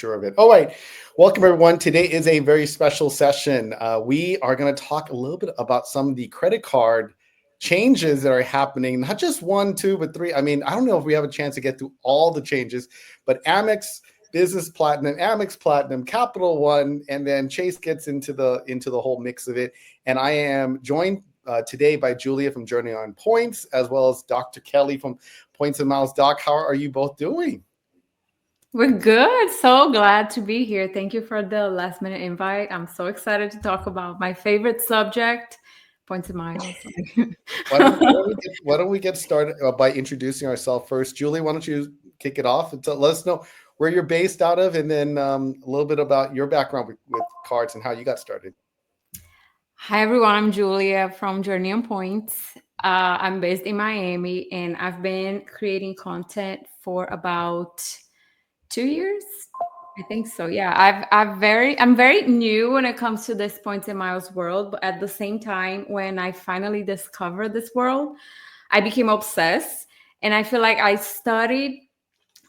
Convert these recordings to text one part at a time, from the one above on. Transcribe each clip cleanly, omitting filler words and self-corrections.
sure of it. All right. Welcome, everyone. Today is a very special session. We are going to talk a little bit about some of the credit card changes that are happening, not just one, two, but three. I mean, I don't know if we have a chance to get through all the changes, but Amex Business Platinum, Amex Platinum, Capital One, and then Chase gets into the whole mix of it. And I am joined today by Julia from Journey on Points, as well as Dr. Kelly from Points and Miles. Doc, how are you both doing? We're good. So glad to be here. Thank you for the last minute invite. I'm so excited to talk about my favorite subject, points and miles. Why don't we get started by introducing ourselves first? Julie, why don't you kick it off and let us know where you're based out of, and then a little bit about your background with cards and how you got started. Hi, everyone. I'm Julia from Journey on Points. I'm based in Miami, and I've been creating content for about 2 years. I think so. Yeah, I'm very new when it comes to this points and miles world, but at the same time, when I finally discovered this world, I became obsessed, and I feel like I studied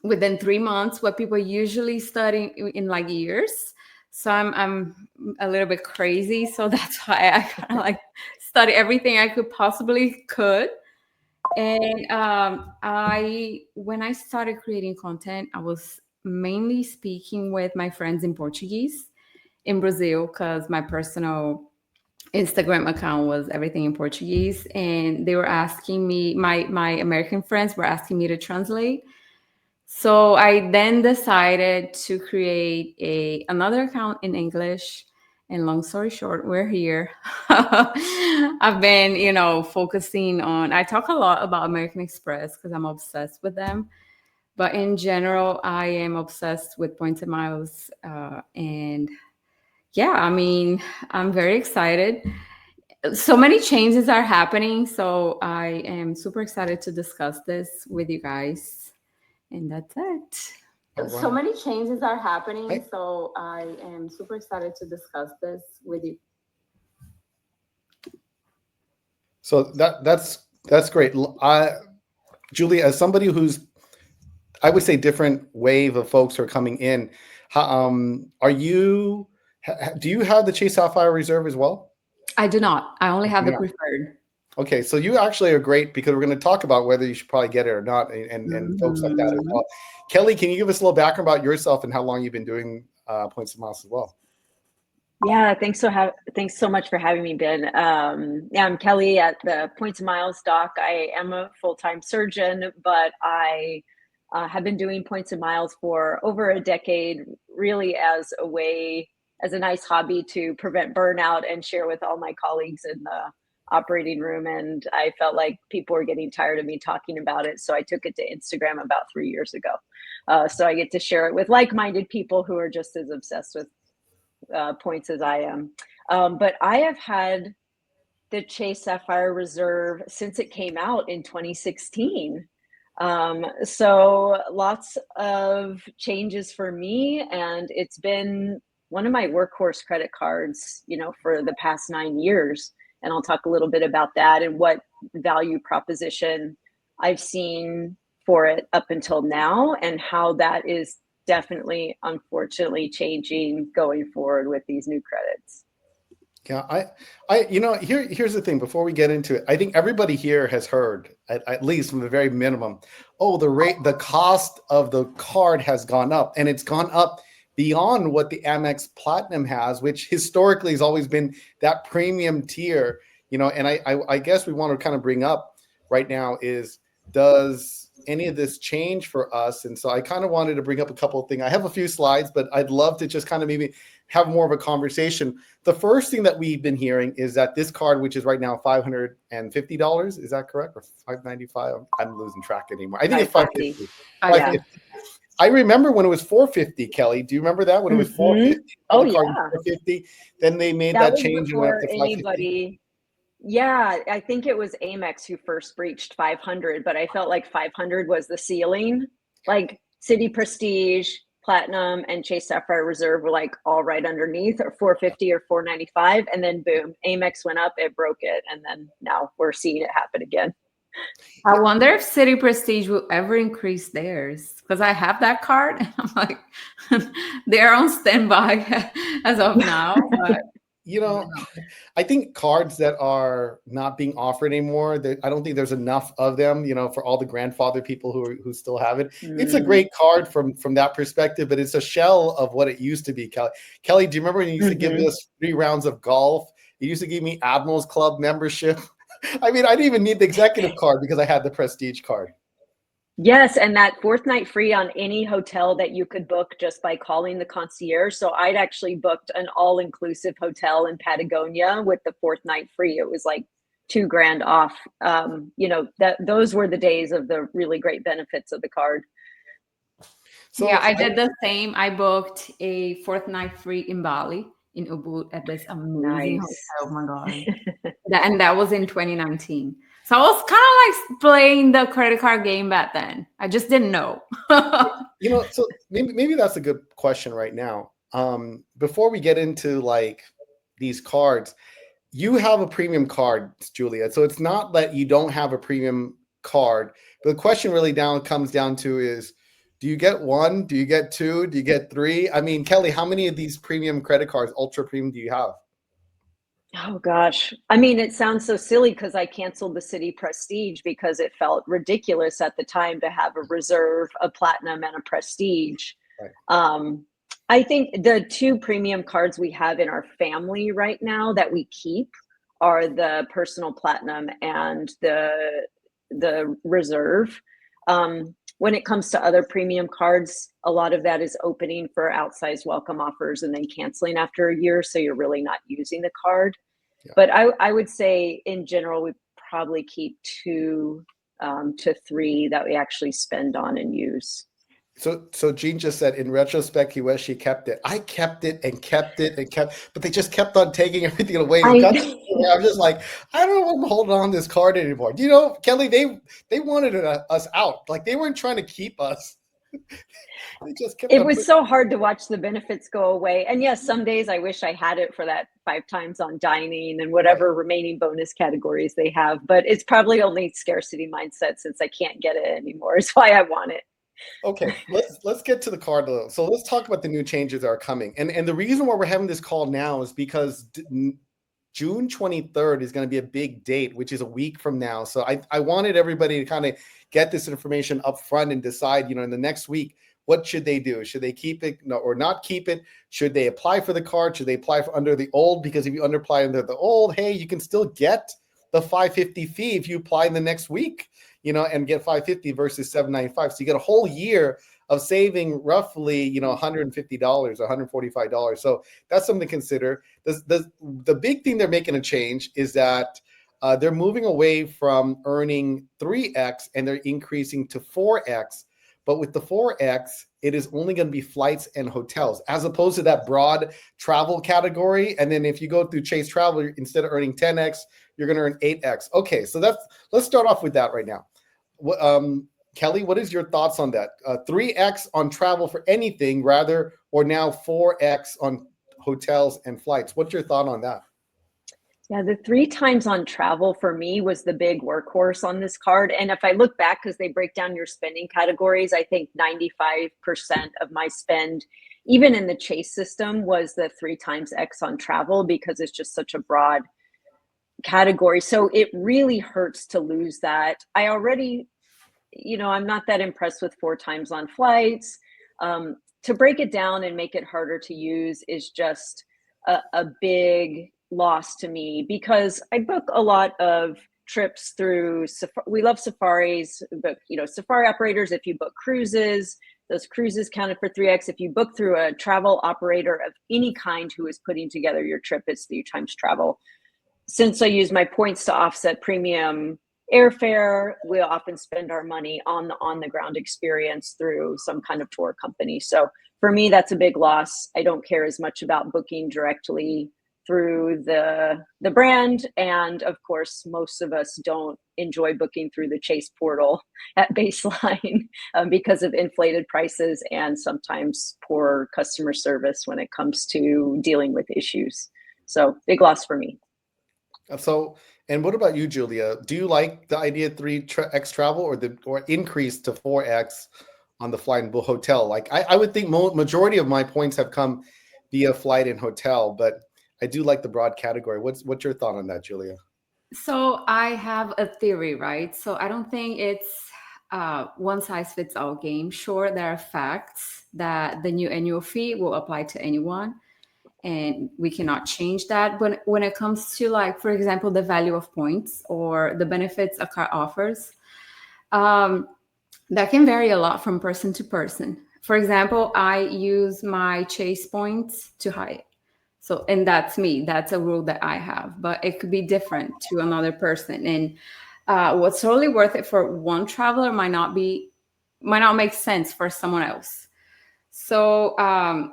within 3 months what people usually study in like years. So I'm a little bit crazy, so that's why I kind of like study everything I could. And I when I started creating content, I was mainly speaking with my friends in Portuguese in Brazil because my personal Instagram account was everything in Portuguese, and they were asking me, my American friends were asking me to translate. So I then decided to create another account in English. And long story short, we're here. I've been, focusing on. I talk a lot about American Express because I'm obsessed with them. But in general, I am obsessed with points and miles. And yeah, I mean, I'm very excited. So many changes are happening. So I am super excited to discuss this with you guys. And that's it. Oh, wow. So many changes are happening. So I am super excited to discuss this with you. So that's great. Julie, as somebody who's, I would say, different wave of folks who are coming in, are you? Do you have the Chase Sapphire Reserve as well? I do not. I only have the preferred. Okay, so you actually are great because we're going to talk about whether you should probably get it or not, and folks like that as well. Kelly, can you give us a little background about yourself and how long you've been doing Points and Miles as well? Yeah, thanks so much for having me, Ben. Yeah, I'm Kelly at the Points and Miles Doc. I am a full-time surgeon, but I have been doing Points and Miles for over a decade, really as a nice hobby to prevent burnout and share with all my colleagues in the operating room. And I felt like people were getting tired of me talking about it, so I took it to Instagram about 3 years ago. So I get to share it with like-minded people who are just as obsessed with points as I am. But I have had the Chase Sapphire Reserve since it came out in 2016. So lots of changes for me, and it's been one of my workhorse credit cards, for the past 9 years. And I'll talk a little bit about that and what value proposition I've seen for it up until now, and how that is definitely, unfortunately, changing going forward with these new credits. Yeah, here's the thing. Before we get into it, I think everybody here has heard, at least from the very minimum, the cost of the card has gone up, and it's gone up beyond what the Amex Platinum has, which historically has always been that premium tier. And I guess we want to kind of bring up right now is, does any of this change for us? And so I kind of wanted to bring up a couple of things. I have a few slides, but I'd love to just kind of maybe have more of a conversation. The first thing that we've been hearing is that this card, which is right now $550, is that correct? Or $595? I'm losing track anymore. I think it's $550. Yeah. I remember when it was $450, Kelly. Do you remember that when it was $450? Oh, yeah. $450. Then they made that change and went up to $550. Yeah, I think it was Amex who first breached 500, but I felt like 500 was the ceiling. Like City Prestige, Platinum, and Chase Sapphire Reserve were like all right underneath, or 450 or 495, and then boom, Amex went up, it broke it, and then now we're seeing it happen again. I wonder if City Prestige will ever increase theirs because I have that card and I'm like, they're on standby as of now. But You know, I think cards that are not being offered anymore, I don't think there's enough of them, for all the grandfather people who still have it. It's a great card from that perspective, but it's a shell of what it used to be, Kelly. Kelly, do you remember when you used to give us 3 rounds of golf? You used to give me Admirals Club membership. I mean, I didn't even need the executive card because I had the prestige card. Yes, and that 4th night free on any hotel that you could book just by calling the concierge. So I'd actually booked an all-inclusive hotel in Patagonia with the 4th night free. It was like $2,000 off. Those were the days of the really great benefits of the card. So yeah, I did the same. I booked a 4th night free in Bali, in Ubud, at this amazing hotel. Oh my God. And that was in 2019. So I was kind of like playing the credit card game back then. I just didn't know. So maybe that's a good question right now. Before we get into like these cards, you have a premium card, Julia. So it's not that you don't have a premium card. But the question really comes down to is, do you get 1? Do you get 2? Do you get 3? I mean, Kelly, how many of these premium credit cards, ultra premium, do you have? Oh gosh. I mean, it sounds so silly because I canceled the City Prestige because it felt ridiculous at the time to have a reserve, a platinum, and a prestige. Right. I think the 2 premium cards we have in our family right now that we keep are the personal platinum and the reserve. When it comes to other premium cards, a lot of that is opening for outsized welcome offers and then canceling after a year. So you're really not using the card. Yeah. But I would say in general, we probably keep 2 to 3 that we actually spend on and use. So Jean just said, in retrospect, he wish she kept it. I kept it and kept it and kept, but they just kept on taking everything away. I'm just like, I don't want to hold on to this card anymore. Do you know, Kelly, they wanted us out. Like they weren't trying to keep us. It was so hard to watch the benefits go away. And yes, some days I wish I had it for that 5 times on dining and whatever remaining bonus categories they have. But it's probably only scarcity mindset since I can't get it anymore. Is why I want it. Okay, let's get to the card a little. So let's talk about the new changes that are coming. And the reason why we're having this call now is because June 23rd is going to be a big date, which is a week from now. So I wanted everybody to kind of get this information up front and decide, in the next week, what should they do? Should they keep it or not keep it? Should they apply for the card? Should they apply for under the old? Because if you apply under the old, hey, you can still get the $550 fee if you apply in the next week, and get $550 versus $795. So you get a whole year of saving roughly, $150, $145. So that's something to consider. The big thing they're making a change is that they're moving away from earning 3x and they're increasing to 4x. But with the 4x, it is only going to be flights and hotels, as opposed to that broad travel category. And then if you go through Chase Travel, instead of earning 10x, you're going to earn 8x. Okay, so let's start off with that right now. Kelly, what is your thoughts on that? 3x on travel for anything rather, or now 4x on hotels and flights? What's your thought on that? Yeah, the 3 times on travel for me was the big workhorse on this card. And if I look back, because they break down your spending categories, I think 95% of my spend, even in the Chase system, was the 3 times X on travel because it's just such a broad category. So it really hurts to lose that. I already, I'm not that impressed with 4 times on flights. To break it down and make it harder to use is just a big loss to me because I book a lot of trips through we love safaris, but safari operators, if you book cruises, those cruises counted for 3x. If you book through a travel operator of any kind who is putting together your trip, it's 3 times travel. Since I use my points to offset premium airfare, we often spend our money on the ground experience through some kind of tour company. So for me, that's a big loss. I don't care as much about booking directly through the brand. And of course, most of us don't enjoy booking through the Chase portal at baseline because of inflated prices and sometimes poor customer service when it comes to dealing with issues. So big loss for me. So, And what about you, Julia? Do you like the idea of 3x travel or increase to 4x on the flight and hotel? Like I would think majority of my points have come via flight and hotel, but I do like the broad category. What's your thought on that, Julia? So I have a theory, right? So I don't think it's one size fits all game. Sure, there are facts that the new annual fee will apply to anyone, and we cannot change that. But when it comes to, like, for example, the value of points or the benefits a car offers, um, that can vary a lot from person to person. For example, I use my Chase points to Hyatt. So, and that's me. That's a rule that I have, but it could be different to another person. And what's totally worth it for one traveler might not make sense for someone else. So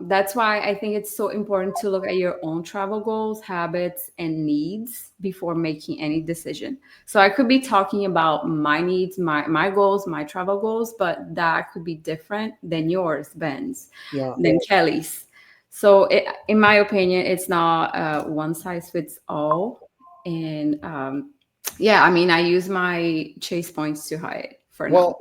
that's why I think it's so important to look at your own travel goals, habits, and needs before making any decision. So I could be talking about my needs, my goals, my travel goals, but that could be different than yours, Ben's, Yeah. than Kelly's. So in my opinion, it's not one size fits all. And yeah, I mean, I use my Chase points to Hyatt for now. Well,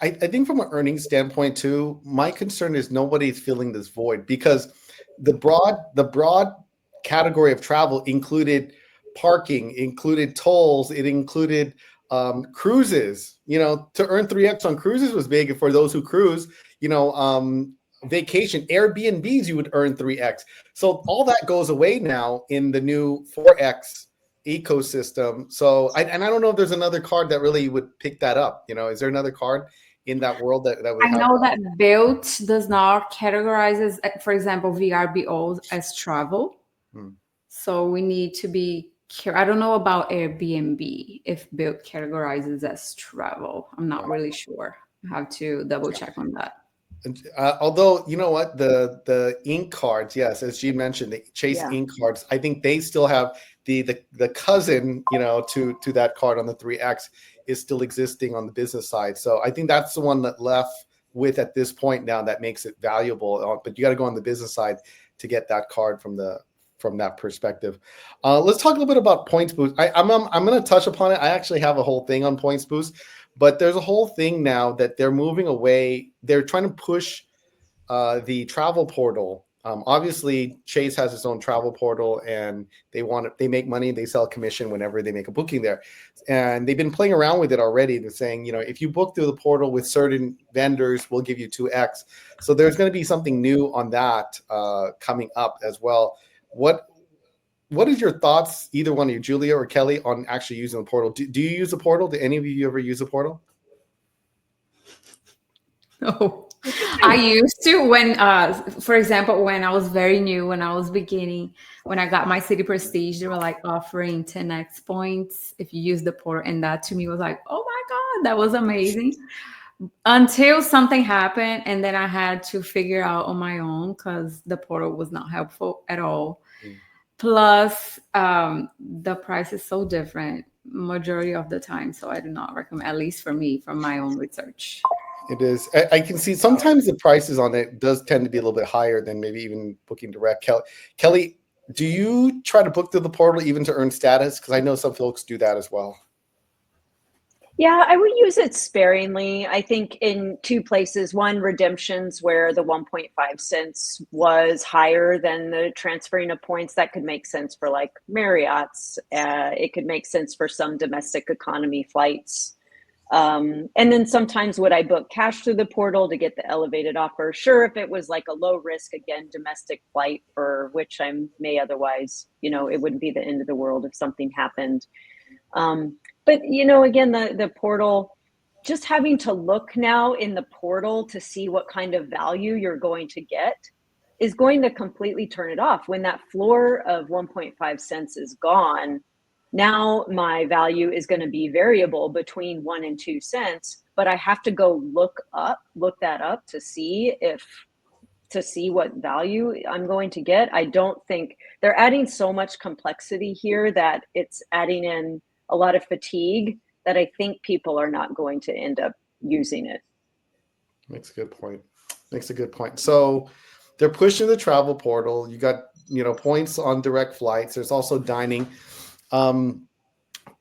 I think from an earnings standpoint too, my concern is nobody's filling this void because the broad category of travel included parking, included tolls, it included cruises. To earn 3x on cruises was big for those who cruise. Vacation Airbnbs, you would earn 3x. So all that goes away now in the new 4x ecosystem. So I don't know if there's another card that really would pick that up. Is there another card in that world that would I have know that Built does not categorizes, for example, VRBOs as travel. Hmm. So we need to be I don't know about Airbnb if Built categorizes as travel. I'm not really sure. I have to double check on that. Although you know what, the ink cards, yes, as Jean mentioned, the Chase ink cards, I think they still have the cousin, to that card on the 3x is still existing on the business side. So I think that's the one that left with at this point now that makes it valuable. But you got to go on the business side to get that card from that perspective. Let's talk a little bit about points boost. I'm going to touch upon it. I actually have a whole thing on points boost, but there's a whole thing now that they're moving away. They're trying to push the travel portal. Obviously, Chase has its own travel portal, and they make money. They sell commission whenever they make a booking there, and they've been playing around with it already. They're saying, if you book through the portal with certain vendors, we'll give you 2x. So there's going to be something new on that coming up as well. What is your thoughts, either one of you, Julia or Kelly, on actually using the portal? Do you use a portal? Do any of you ever use a portal? No. I used to when, for example, when I was very new, when I was beginning, when I got my City Prestige, they were like offering 10x points if you use the portal. And that to me was like, oh my God, that was amazing. Until something happened. And then I had to figure out on my own because the portal was not helpful at all. Plus, the price is so different majority of the time. So I do not recommend, at least for me, from my own research. It is. I can see sometimes the prices on it does tend to be a little bit higher than maybe even booking direct. Kelly, do you try to book through the portal even to earn status? Because I know some folks do that as well. Yeah, I would use it sparingly. I think in two places. One, redemptions where the 1.5 cents was higher than the transferring of points. That could make sense for like Marriott's. It could make sense for some domestic economy flights. And then sometimes would I book cash through the portal to get the elevated offer? Sure, if it was like a low risk, again, domestic flight for which I may otherwise, it wouldn't be the end of the world if something happened. But, again, the portal, just having to look now in the portal to see what kind of value you're going to get is going to completely turn it off. When that floor of 1.5 cents is gone, now my value is going to be variable between 1 and 2 cents, but I have to go look that up to see what value I'm going to get. I don't think they're adding so much complexity here that it's adding in a lot of fatigue that I think people are not going to end up using it. Makes a good point. So they're pushing the travel portal. You got, points on direct flights. There's also dining.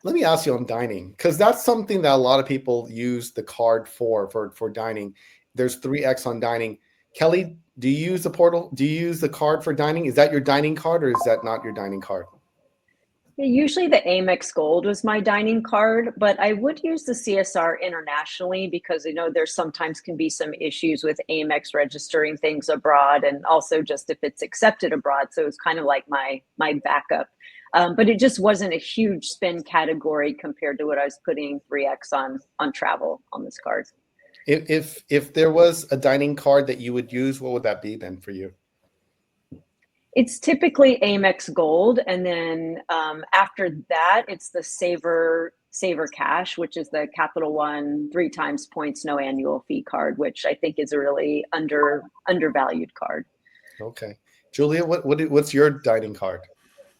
Let me ask you on dining, because that's something that a lot of people use the card for dining. There's 3x on dining. Kelly, do you use the portal? Do you use the card for dining? Is that your dining card or is that not your dining card? Yeah, usually the Amex Gold was my dining card, but I would use the CSR internationally because I know there sometimes can be some issues with Amex registering things abroad, and also just if it's accepted abroad. So it's kind of like my backup. But it just wasn't a huge spend category compared to what I was putting 3x on travel on this card. If there was a dining card that you would use, what would that be then for you? It's typically Amex Gold, and then after that, it's the Saver Cash, which is the Capital One 3 times points, no annual fee card, which I think is a really undervalued card. Okay, Julia, what's your dining card?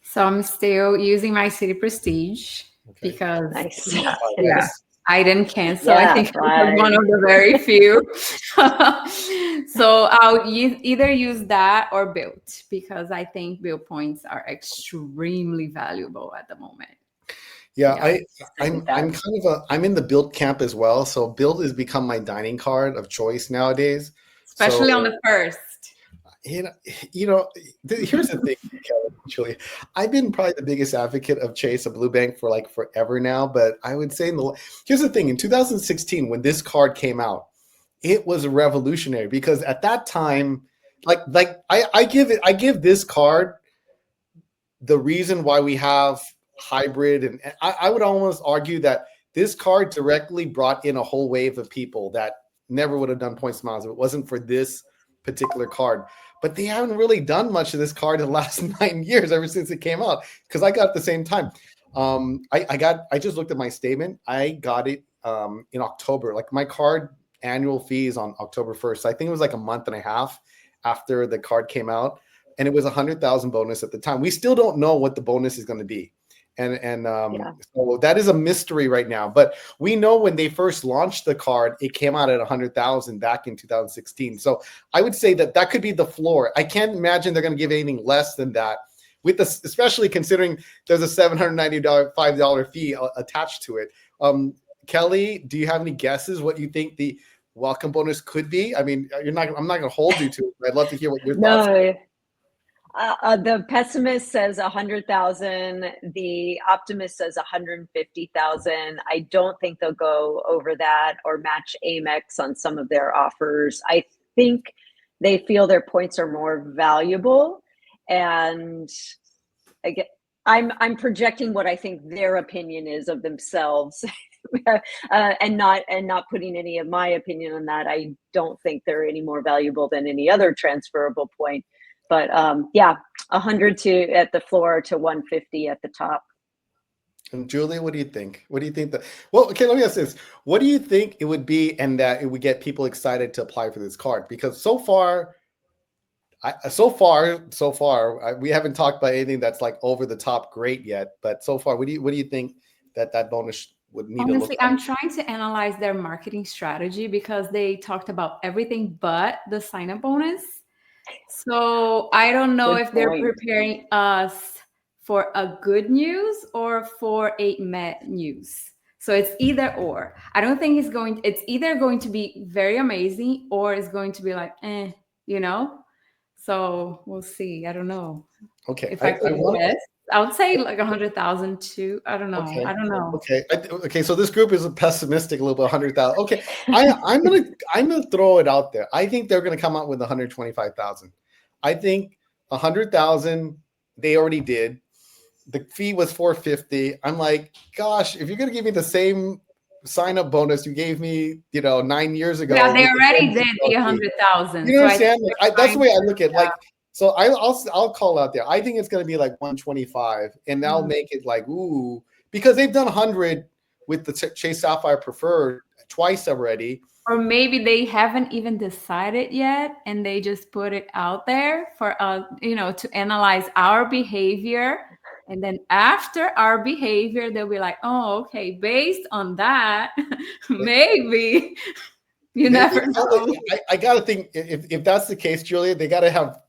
So I'm still using my City Prestige because Nice. yeah, I didn't cancel. Yeah, I think right. I'm one of the very few. So I'll either use that or Built because I think Built points are extremely valuable at the moment. Yeah, Yeah. I'm kind of I'm in the Built camp as well. So Built has become my dining card of choice nowadays. Especially on the first. Here's the thing, Kelly, Julia. I've been probably the biggest advocate of Chase of Blue Bank for like forever now. But I would say here's the thing: in 2016, when this card came out, it was revolutionary because at that time, I give this card the reason why we have hybrid, and I would almost argue that this card directly brought in a whole wave of people that never would have done points miles if it wasn't for this particular card. But they haven't really done much of this card in the last 9 years ever since it came out, because I got it at the same time. I just looked at my statement. I got it in October. Like my card annual fee is on October 1st. So I think it was like a month and a half after the card came out, and it was 100,000 bonus at the time. We still don't know what the bonus is going to be. So that is a mystery right now. But we know when they first launched the card, it came out at 100,000 back in 2016. So I would say that could be the floor. I can't imagine they're going to give anything less than that, with this, especially considering there's a $795 fee attached to it. Kelly, do you have any guesses what you think the welcome bonus could be? I mean, I'm not going to hold you to it, but I'd love to hear what your thoughts are. The pessimist says 100,000. The optimist says 150,000. I don't think they'll go over that or match Amex on some of their offers. I think they feel their points are more valuable, and again, I'm projecting what I think their opinion is of themselves, and not putting any of my opinion on that. I don't think they're any more valuable than any other transferable point. But 100 to at the floor to 150 at the top. And Julia, what do you think? What do you think okay, let me ask this. What do you think it would be, and that it would get people excited to apply for this card? Because so far, we haven't talked about anything that's like over the top great yet. But so far, what do you think that bonus would need to look like? I'm trying to analyze their marketing strategy because they talked about everything but the sign-up bonus. So I don't know if they're preparing us for a good news or for a met news. So it's either or. I don't think it's either going to be very amazing or it's going to be like, So we'll see. I don't know. Okay. If I could guess, I would say like 100,000 too. I don't know. Okay. I don't know. Okay. Okay. So this group is pessimistic a little bit. 100,000. Okay. I'm gonna throw it out there. I think they're gonna come out with 125,000. I think 100,000 they already did. The fee was 450. I'm like, gosh, if you're gonna give me the same sign-up bonus you gave me, 9 years ago. Yeah, they already did the 100,000. You understand? That's the way I look at it. Like, so I'll call out there. I think it's going to be like 125, and they'll make it like, ooh, because they've done 100 with the Chase Sapphire Preferred twice already. Or maybe they haven't even decided yet, and they just put it out there for us, to analyze our behavior. And then after our behavior, they'll be like, oh, okay, based on that, maybe. You never know. I gotta think if that's the case, Julia, they gotta have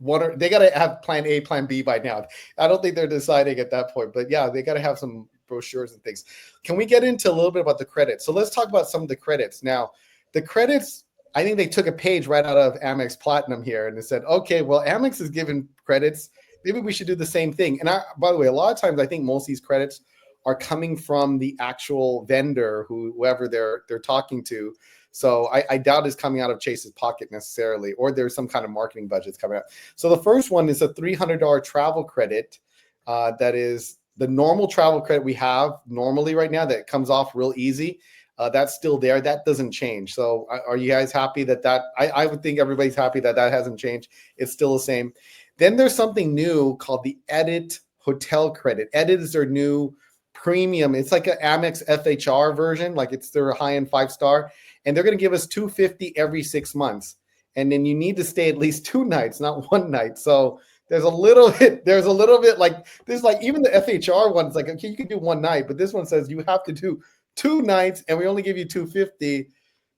plan A, plan B by now. I don't think they're deciding at that point, but yeah, they gotta have some brochures and things. Can we get into a little bit about the credits? So let's talk about some of the credits. Now, the credits, I think they took a page right out of Amex Platinum here, and they said, okay, well, Amex is giving credits. Maybe we should do the same thing. And by the way, a lot of times I think most of these credits are coming from the actual vendor, whoever they're talking to. So I doubt it's coming out of Chase's pocket necessarily, or there's some kind of marketing budgets coming out. So the first one is a $300 travel credit. That is the normal travel credit we have normally right now that comes off real easy. That's still there. That doesn't change. So are you guys happy that I would think everybody's happy that hasn't changed. It's still the same. Then there's something new called the Edit Hotel Credit. Edit is their new premium. It's like an Amex FHR version. Like it's their high-end 5-star. And they're going to give us $250 every 6 months. And then you need to stay at least 2 nights, not 1 night. So there's a little bit like there's like even the FHR one, it's like, okay, you can do 1 night, but this one says you have to do 2 nights and we only give you $250.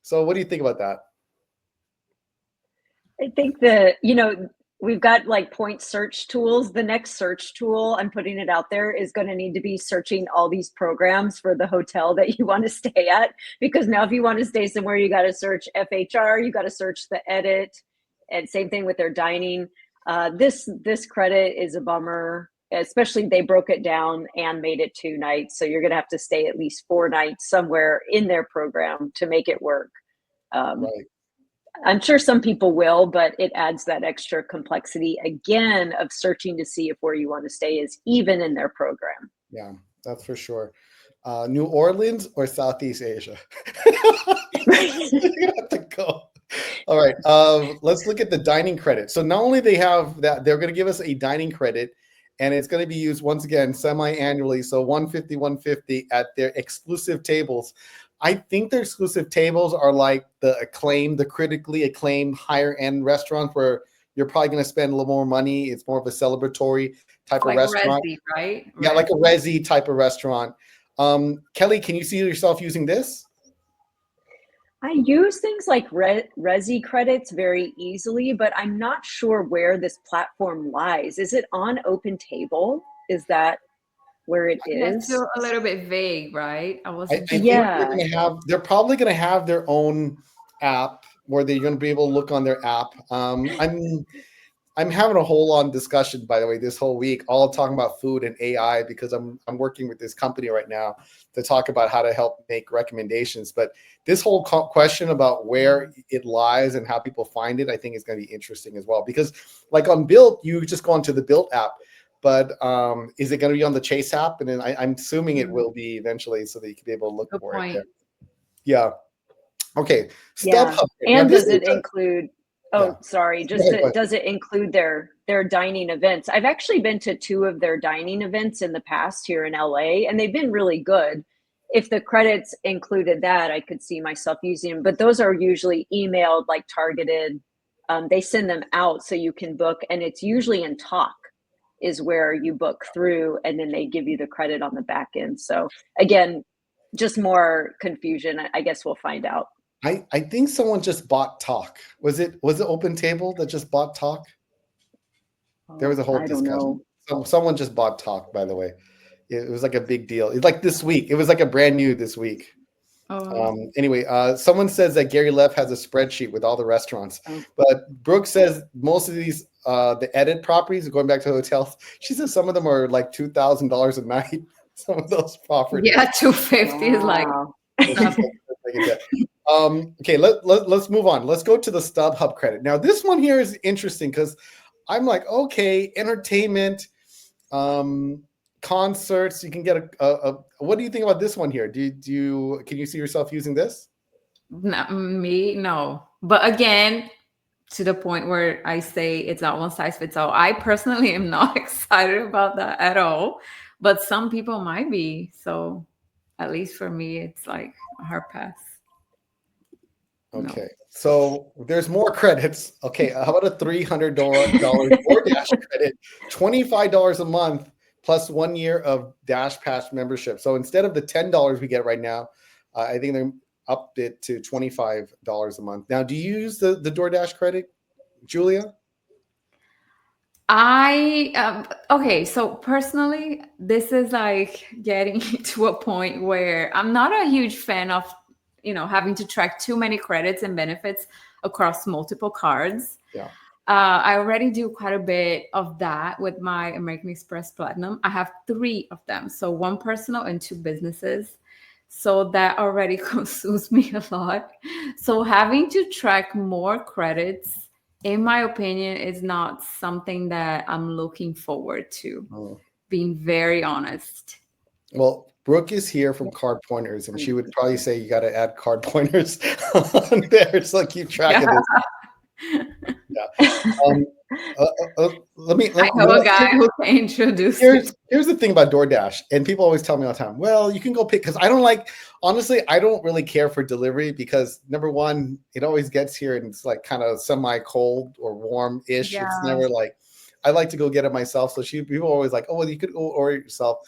So what do you think about that? I think we've got like point search tools. The next search tool, I'm putting it out there, is going to need to be searching all these programs for the hotel that you want to stay at. Because now if you want to stay somewhere, you got to search FHR, you got to search the Edit, and same thing with their dining. This credit is a bummer, especially they broke it down and made it 2 nights. So you're going to have to stay at least 4 nights somewhere in their program to make it work. Right. I'm sure some people will, but it adds that extra complexity again of searching to see if where you want to stay is even in their program. Yeah, that's for sure. New Orleans or Southeast Asia? You have to go. All right. Let's look at the dining credit. So not only they have that, they're going to give us a dining credit, and it's going to be used once again semi-annually. So $150 at their exclusive tables. I think their exclusive tables are like the critically acclaimed higher end restaurants where you're probably going to spend a little more money. It's more of a celebratory type of restaurant, Resi, right? Yeah, like a resi type of restaurant. Kelly, can you see yourself using this? I use things like Resi credits very easily, but I'm not sure where this platform lies. Is it on Open Table? Is that where it is? That's still a little bit vague, right? I think they're probably going to have their own app where they're going to be able to look on their app. I'm having a whole on discussion, by the way, this whole week, all talking about food and AI, because I'm working with this company right now to talk about how to help make recommendations. But this whole question about where it lies and how people find it, I think is going to be interesting as well. Because like on Built, you just go onto the Built app. But is it going to be on the Chase app? And then I'm assuming it will be eventually, so that you can be able to look for it. Yeah. Okay. StubHub. And does it include? Oh, sorry. Does it include their dining events? I've actually been to 2 of their dining events in the past here in LA, and they've been really good. If the credits included that, I could see myself using them. But those are usually emailed, like targeted. They send them out so you can book, and it's usually in Talk is where you book through, and then they give you the credit on the back end. So again, just more confusion. I guess we'll find out. I think someone just bought Talk. Was it Open Table that just bought Talk? There was a whole discussion. So someone just bought Talk, by the way. It was like a big deal. It's like this week. It was like a brand new this week. Anyway, someone says that Gary Leff has a spreadsheet with all the restaurants, but Brooke says most of these the Edit properties, going back to hotels, she says some of them are like $2,000 a night. Some of those properties. Yeah, $250 is like. Okay, let's move on. Let's go to the StubHub credit. Now, this one here is interesting because I'm like, okay, entertainment, concerts. You can get a. What do you think about this one here? Can you see yourself using this? Not me, no. But again, to the point where I say it's not one size fits all. I personally am not excited about that at all, but some people might be. So at least for me, it's like a hard pass. Okay, so there's more credits. Okay, how about a $300 DoorDash credit, $25 a month plus 1 year of Dash Pass membership. So instead of the $10 we get right now, I think they upped it to $25 a month. Now, do you use the DoorDash credit, Julia? Okay, so personally, this is like getting to a point where I'm not a huge fan of, having to track too many credits and benefits across multiple cards. Yeah. I already do quite a bit of that with my American Express Platinum. I have 3 of them, so 1 personal and 2 businesses. So that already consumes me a lot. So having to track more credits, in my opinion, is not something that I'm looking forward to, Oh. being very honest. Well, Brooke is here from Card Pointers, and she would probably say you got to add card pointers on there so keep track of this. Yeah. Let me. I know a guy who can introduce you. Here's the thing about DoorDash, and people always tell me all the time, well, you can go pick, because I don't like, honestly, I don't really care for delivery because number one, it always gets here and it's like kind of semi-cold or warm-ish. Yeah. It's never like, I like to go get it myself. So people are always like, oh, well, you could go order it yourself.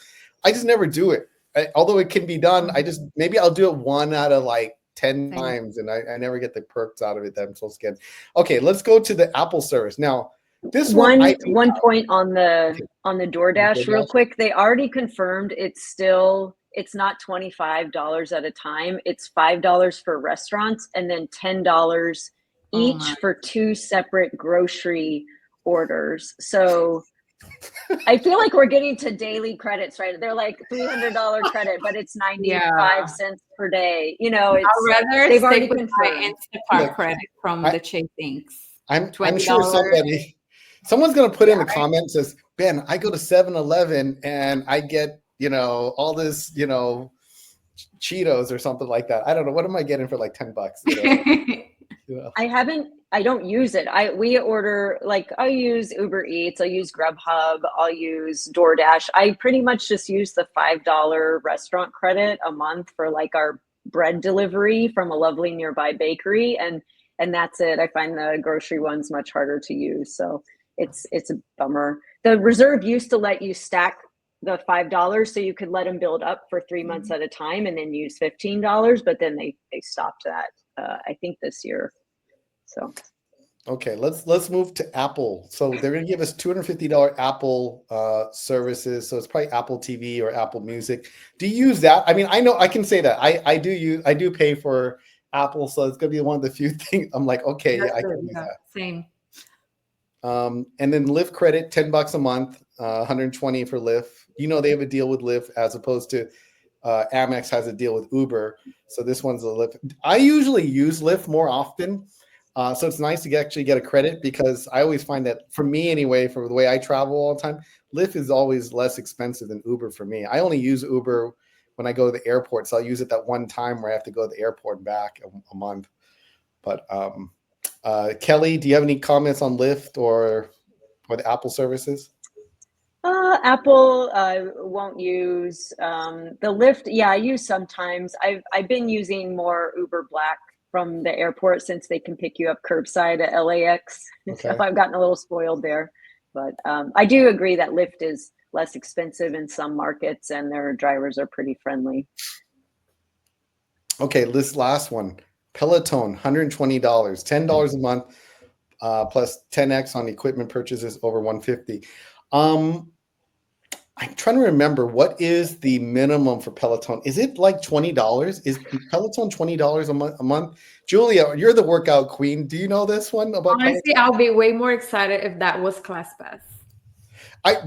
I just never do it. Although it can be done, maybe I'll do it 1 out of like 10 times, and I never get the perks out of it that I'm supposed to get. Okay, let's go to the Apple service. Now, this one point on the DoorDash real quick. They already confirmed it's not $25 at a time. It's $5 for restaurants and then $10 each for 2 separate grocery orders. So I feel like we're getting to daily credits, right? They're like $300 credit, but it's 95 cents per day. It's I'd rather they've already stick with my Instacart credit from the Chase Inc. I'm sure someone's going to put in the comments says, Ben, I go to 7-Eleven and I get, all this, Cheetos or something like that. I don't know. What am I getting for like $10? I don't use it. We order, like, I'll use Uber Eats, I'll use Grubhub, I'll use DoorDash. I pretty much just use the $5 restaurant credit a month for like our bread delivery from a lovely nearby bakery. And that's it. I find the grocery ones much harder to use. So it's a bummer. The Reserve used to let you stack the $5 so you could let them build up for 3 months at a time and then use $15, but then they stopped that I think this year. So okay, let's move to Apple. So they're going to give us $250 Apple services. So it's probably Apple TV or Apple Music. Do you use that? I mean, I know I can say that I do pay for Apple, so it's going to be one of the few things I'm like, okay, I can use that. Same. And then Lyft credit, $10 a month, 120 for Lyft. They have a deal with Lyft as opposed to Amex has a deal with Uber. So this one's a Lyft. I usually use Lyft more often. So it's nice to actually get a credit because I always find that, for me anyway, for the way I travel all the time, Lyft is always less expensive than Uber for me. I only use Uber when I go to the airport. So I'll use it that one time where I have to go to the airport and back a month. But Kelly, do you have any comments on Lyft or the Apple services? Apple won't use the Lyft. Yeah, I use sometimes. I've been using more Uber Black from the airport since they can pick you up curbside at LAX. Okay. So I've gotten a little spoiled there. But I do agree that Lyft is less expensive in some markets and their drivers are pretty friendly. Okay, this last one. Peloton, $120, $10 a month, plus 10x on equipment purchases over $150. I'm trying to remember, what is the minimum for Peloton? Is it like $20? Is Peloton $20 a month? Julia, you're the workout queen. Do you know this one about Honestly, Peloton? I'll be way more excited if that was ClassPass.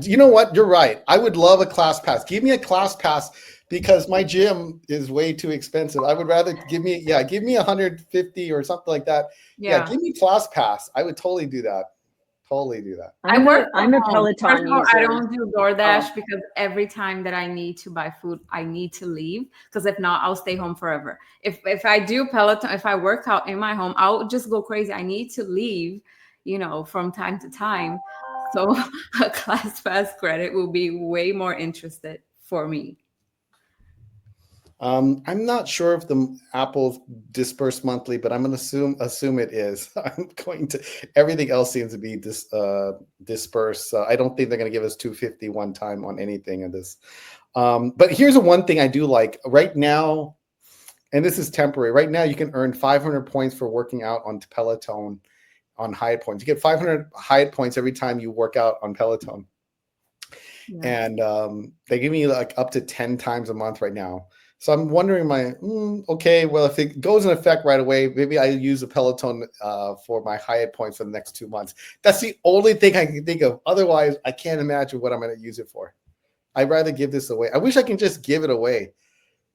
You know what? You're right. I would love a ClassPass. Give me a ClassPass because my gym is way too expensive. I would rather give me $150 or something like that. Yeah, give me ClassPass. I would totally do that. I'm a Peloton user. I don't do DoorDash because every time that I need to buy food, I need to leave, because if not, I'll stay home forever. If I do Peloton, if I work out in my home, I'll just go crazy. I need to leave, from time to time. So a ClassPass credit will be way more interested for me. I'm not sure if the Apple's dispersed monthly, but I'm going to assume it is. Everything else seems to be dispersed. So I don't think they're going to give us $250 one time on anything of this. But here's one thing I do like right now, and this is temporary. Right now, you can earn 500 points for working out on Peloton on Hyatt points. You get 500 Hyatt points every time you work out on Peloton. Yeah. And they give me like up to 10 times a month right now. So I'm wondering, okay, well, if it goes in effect right away, maybe I use a Peloton for my Hyatt points for the next 2 months. That's the only thing I can think of. Otherwise, I can't imagine what I'm going to use it for. I'd rather give this away. I wish I can just give it away.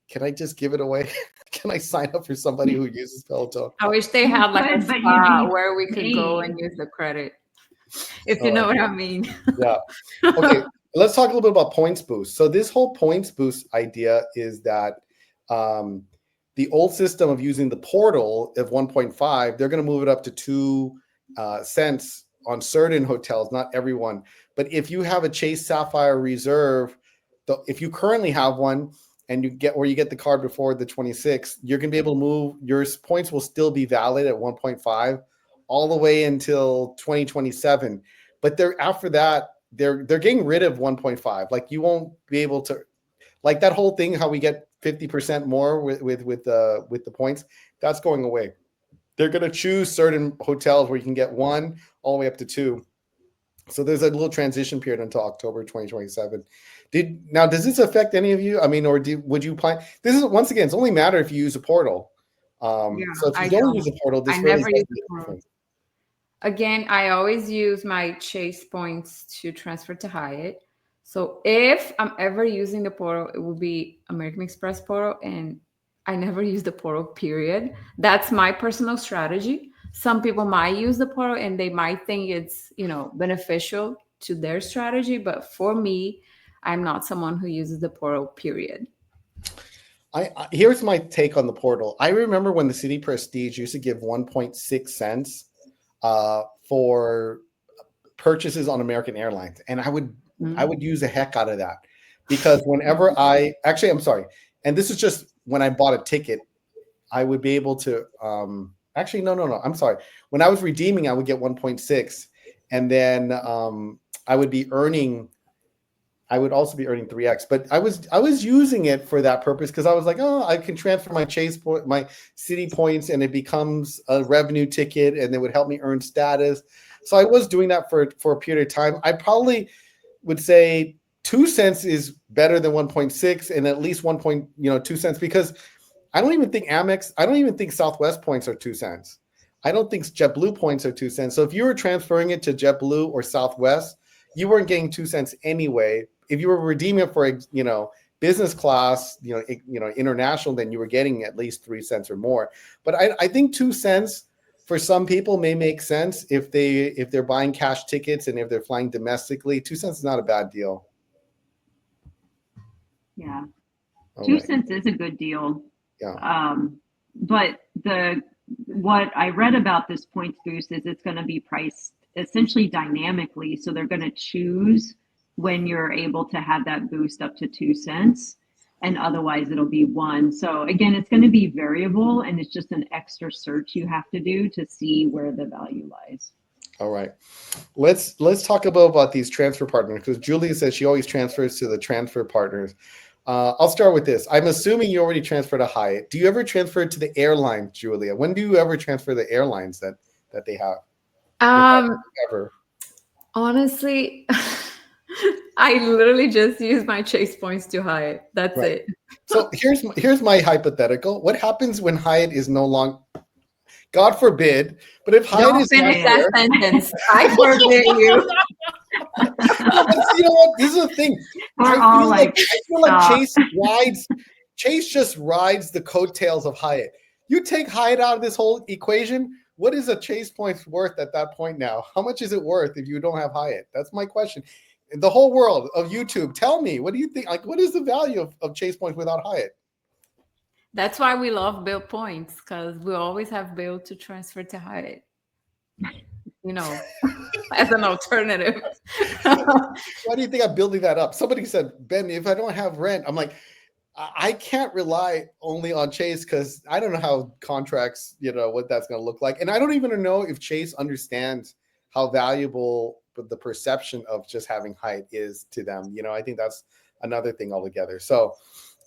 Can I just give it away? Can I sign up for somebody who uses Peloton? I wish they had like a spot where we could go and use the credit, if you know what I mean. Yeah. Okay. Let's talk a little bit about points boost. So this whole points boost idea is that the old system of using the portal of 1.5, they're going to move it up to 2 cents on certain hotels, not everyone. But if you have a Chase Sapphire Reserve, if you currently have one and you get the card before the 26th, you're going to be able to move. Your points will still be valid at 1.5 all the way until 2027. But after that, they're getting rid of 1.5. Like you won't be able to, like that whole thing, how we get 50% more with the points, that's going away. They're going to choose certain hotels where you can get 1 all the way up to 2. So there's a little transition period until October 2027. Does this affect any of you? I mean, or would you plan? This is, once again, it's only matter if you use a portal. So if you don't use a portal, this really never use a portal. Again, I always use my Chase points to transfer to Hyatt. So if I'm ever using the portal, it will be American Express portal, and I never use the portal, period. That's my personal strategy. Some people might use the portal and they might think it's, beneficial to their strategy. But for me, I'm not someone who uses the portal, period. Here's my take on the portal. I remember when the City Prestige used to give 1.6 cents for purchases on American Airlines. And I would use the heck out of that, because whenever I'm sorry. And this is just when I bought a ticket, I would be able to, no. I'm sorry. When I was redeeming, I would get 1.6, and then I would also be earning 3x, but I was using it for that purpose, because I was like, I can transfer my City points and it becomes a revenue ticket, and it would help me earn status. So I was doing that for a period of time. I probably would say 2 cents is better than 1.6, and at least 2 cents, because I don't even think Southwest points are 2 cents. I don't think JetBlue points are 2 cents. So if you were transferring it to JetBlue or Southwest, you weren't getting 2 cents anyway. If you were redeeming it for, business class, international, then you were getting at least 3 cents or more. But I think 2 cents for some people may make sense if they're buying cash tickets and if they're flying domestically. 2 cents is not a bad deal. Yeah, 2 cents is a good deal. Yeah. But what I read about this points boost is it's going to be priced essentially dynamically. So they're going to choose when you're able to have that boost up to 2 cents, and otherwise it'll be 1. So again, it's going to be variable, and it's just an extra search you have to do to see where the value lies. All right. Let's talk about these transfer partners, because Julia says she always transfers to the transfer partners. I'll start with this. I'm assuming you already transferred to Hyatt. Do you ever transfer to the airline, Julia? When do you ever transfer the airlines that they have? Ever? Honestly, I literally just use my Chase points to Hyatt. That's right. It. So here's my hypothetical. What happens when Hyatt is no longer? God forbid, but if Hyatt is finish that sentence, I forbid you. You know what? This is the thing. I feel like Chase just rides the coattails of Hyatt. You take Hyatt out of this whole equation, what is a Chase points worth at that point now? How much is it worth if you don't have Hyatt? That's my question. In the whole world of YouTube, tell me, what do you think? Like, what is the value of Chase points without Hyatt? That's why we love Bill points, because we always have Bill to transfer to Hyatt. As an alternative. Why do you think I'm building that up? Somebody said, Ben, if I don't have rent, I'm like, I can't rely only on Chase, because I don't know how contracts, what that's going to look like. And I don't even know if Chase understands how valuable the perception of just having Hyatt is to them. I think that's another thing altogether. So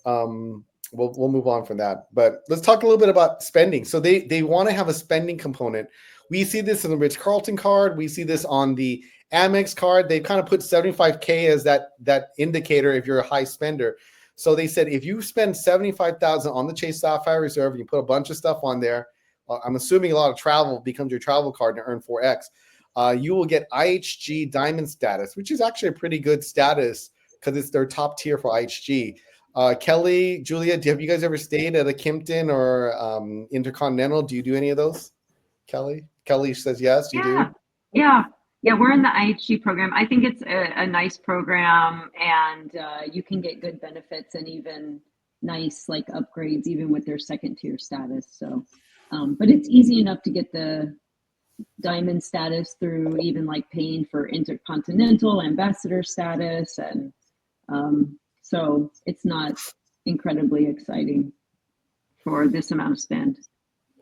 we'll move on from that. But let's talk a little bit about spending. So they want to have a spending component. We see this in the Ritz-Carlton card. We see this on the Amex card. They've kind of put 75K as that indicator if you're a high spender. So they said if you spend 75,000 on the Chase Sapphire Reserve, you put a bunch of stuff on there. I'm assuming a lot of travel becomes your travel card and earn 4x. You will get IHG Diamond status, which is actually a pretty good status because it's their top tier for IHG. Kelly, Julia, have you guys ever stayed at a Kimpton or Intercontinental? Do you do any of those? Kelly says yes. You do? Yeah. We're in the IHG program. I think it's a nice program, and you can get good benefits and even nice like upgrades, even with their second tier status. So, but it's easy enough to get the diamond status through even like paying for Intercontinental ambassador status, and so it's not incredibly exciting for this amount of spend.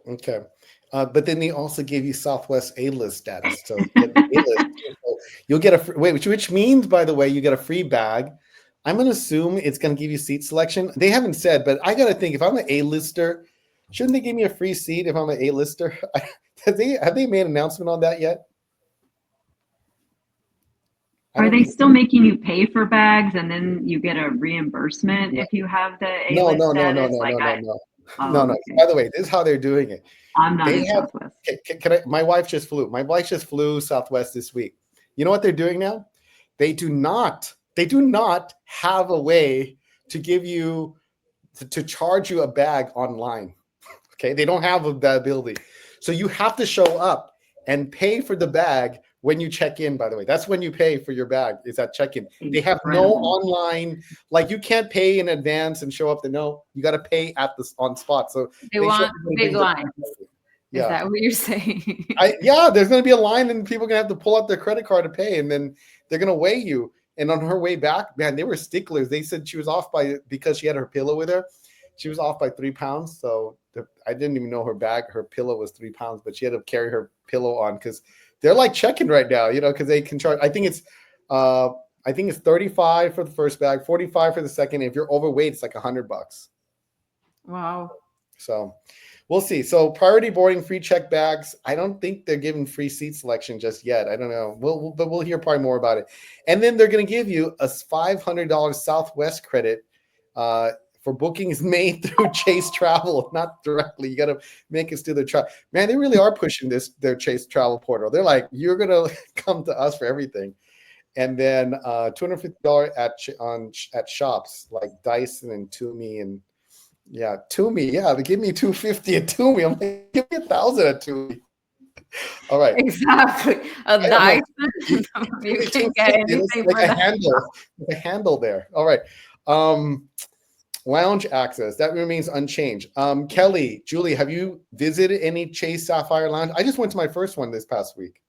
Okay. But then they also gave you Southwest A-list status. So you get A-list. You'll get which means, by the way, you get a free bag. I'm going to assume it's going to give you seat selection. They haven't said, but I got to think if I'm an A-lister, shouldn't they give me a free seat if I'm an A-lister? Have they made an announcement on that yet? Are they still making you pay for bags and then you get a reimbursement if you have the A-list status? No. Okay. By the way, this is how they're doing it. I'm not in Southwest. My wife just flew. My wife just flew Southwest this week. You know what they're doing now? They do not have a way to give you to charge you a bag online. Okay, they don't have that ability. So you have to show up and pay for the bag when you check in, by the way. That's when you pay for your bag, is at check-in. They have no online, like you can't pay in advance and show up to know. You got to pay on spot. So they want big lines. Yeah. Is that what you're saying? There's going to be a line and people are going to have to pull out their credit card to pay, and then they're going to weigh you. And on her way back, man, they were sticklers. They said she was off because she had her pillow with her. She was off by 3 pounds. So I didn't even know her pillow was 3 pounds, but she had to carry her pillow on because they're like checking right now, because they can charge. I think it's 35 for the first bag, 45 for the second. If you're overweight, it's like $100. Wow. So we'll see. So priority boarding, free check bags. I don't think they're giving free seat selection just yet. I don't know. But we'll hear probably more about it. And then they're going to give you a $500 Southwest credit for bookings made through Chase Travel, not directly. You got to make us do their travel. Man, they really are pushing their Chase Travel portal. They're like, you're going to come to us for everything. And then $250 at shops like Dyson and Tumi and Tumi. Yeah, they give me $250 at Tumi. I'm like, give me $1,000 at Tumi. All right. Exactly. A Dyson. You can get anything like a handle there. All right. Lounge access, that remains unchanged. Kelly, Julie, have you visited any Chase Sapphire Lounge? I just went to my first one this past week.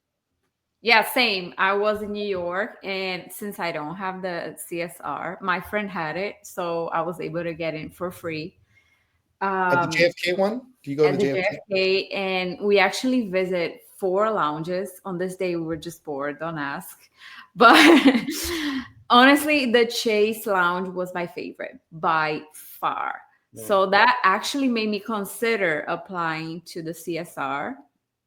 Yeah, same. I was in New York, and since I don't have the CSR, my friend had it, so I was able to get in for free. At the JFK one? Do you go to JFK? And we actually visit 4 lounges. On this day, we were just bored, don't ask. But honestly, the Chase Lounge was my favorite by far. Yeah. So that actually made me consider applying to the CSR,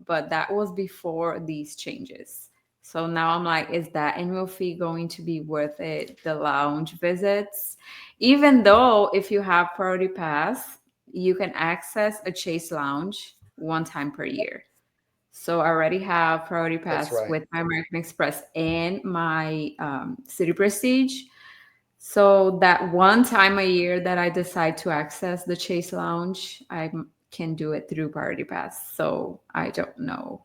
but that was before these changes. So now I'm like, is that annual fee going to be worth it? The lounge visits, even though if you have Priority Pass, you can access a Chase Lounge 1 time per year. So I already have Priority Pass with my American Express and my City Prestige. So that 1 time a year that I decide to access the Chase Lounge, I can do it through Priority Pass. So I don't know.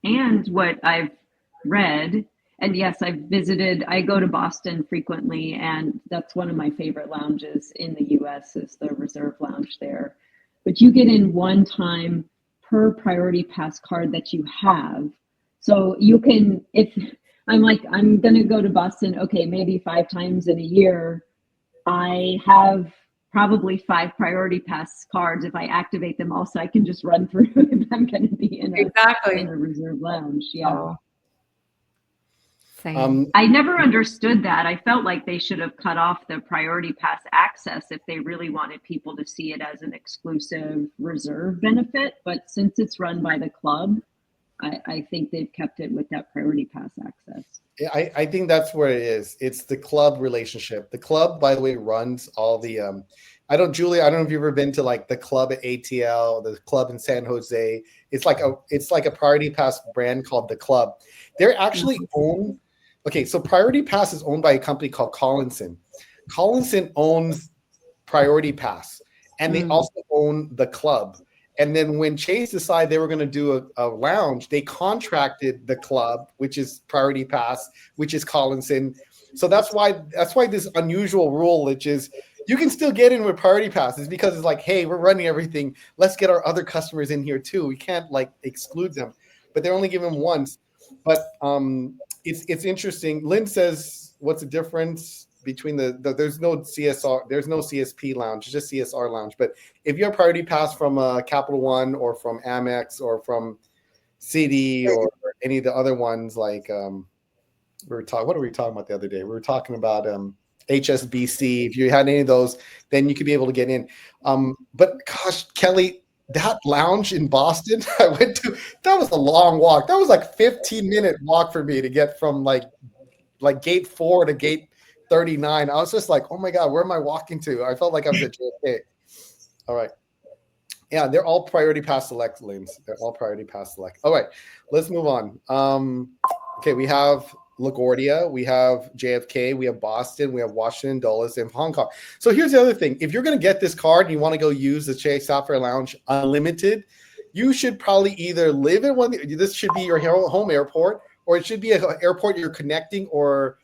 And what I've read, and yes, I go to Boston frequently, and that's one of my favorite lounges in the US is the Reserve Lounge there. But you get in 1 time per Priority Pass card that you have. So you can, if I'm like, I'm going to go to Boston, okay, maybe 5 times in a year, I have probably 5 Priority Pass cards. If I activate them also, I can just run through if I'm going to be in a Reserve Lounge. Yeah. Same. I never understood that. I felt like they should have cut off the priority pass access if they really wanted people to see it as an exclusive reserve benefit. But since it's run by the club, I think they've kept it with that priority pass access. Yeah, I think that's where it is. It's the club relationship. The club, by the way, runs all the Julie, I don't know if you've ever been to like the club at ATL, the club in San Jose. It's like a priority pass brand called the club. They're actually owned. Okay, so priority pass is owned by a company called Collinson. Collinson owns priority pass, and they also own the club. And then when Chase decided they were going to do a lounge, they contracted the club, which is Priority Pass, which is Collinson. So that's why this unusual rule, which is you can still get in with Priority Pass, is because it's like, hey, we're running everything. Let's get our other customers in here too. We can't like exclude them, but they're only given once. But it's interesting. Lynn says, what's the difference between there's no CSR, there's no CSP lounge, it's just CSR lounge. But if you have priority pass from Capital One or from Amex or from Citi or any of the other ones, like what were we talking about the other day? We were talking about HSBC. If you had any of those, then you could be able to get in. But gosh, Kelly, that lounge in Boston I went to, that was a long walk. That was like 15-minute walk for me to get from like gate 4 to gate 39. I was just like, oh my God, where am I walking to? I felt like I was at JFK. All right. Yeah, they're all priority pass select lanes. They're all priority pass select. All right, let's move on. Okay, we have LaGuardia, we have JFK, we have Boston, we have Washington, Dulles, and Hong Kong. So here's the other thing. If you're going to get this card and you want to go use the Chase Sapphire Lounge Unlimited, you should probably either live in one. This should be your home airport, or it should be an airport you're connecting or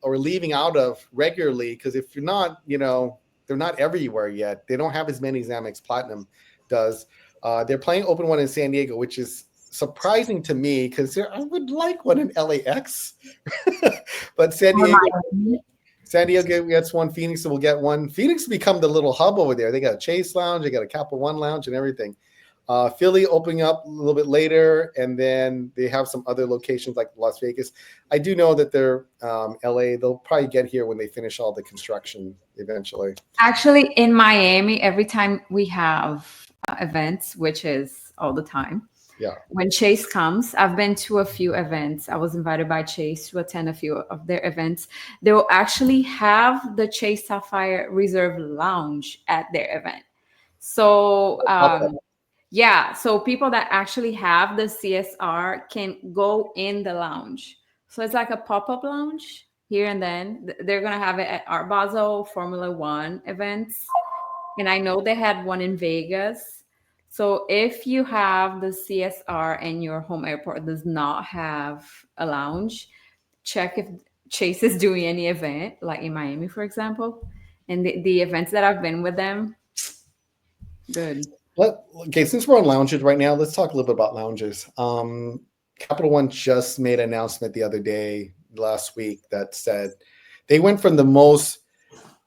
leaving out of regularly, because if you're not, they're not everywhere yet. They don't have as many as Amex Platinum does. They're playing open one in San Diego, which is surprising to me because I would like one in LAX. But San Diego gets one. Phoenix will get one. Phoenix will become the little hub over there. They got a Chase Lounge, they got a Capital One Lounge and everything. Philly opening up a little bit later, and then they have some other locations like Las Vegas. I do know that they're LA. They'll probably get here when they finish all the construction eventually. Actually, in Miami, every time we have events, which is all the time, yeah. When Chase comes, I've been to a few events. I was invited by Chase to attend a few of their events. They will actually have the Chase Sapphire Reserve Lounge at their event. So yeah, so people that actually have the CSR can go in the lounge. So it's like a pop-up lounge here and then. They're going to have it at Art Basel, Formula One events. And I know they had one in Vegas. So if you have the CSR and your home airport does not have a lounge, check if Chase is doing any event, like in Miami, for example. And the events that I've been with them, good. Okay, since we're on lounges right now, let's talk a little bit about lounges. Capital One just made an announcement the other day, last week, that said they went from the most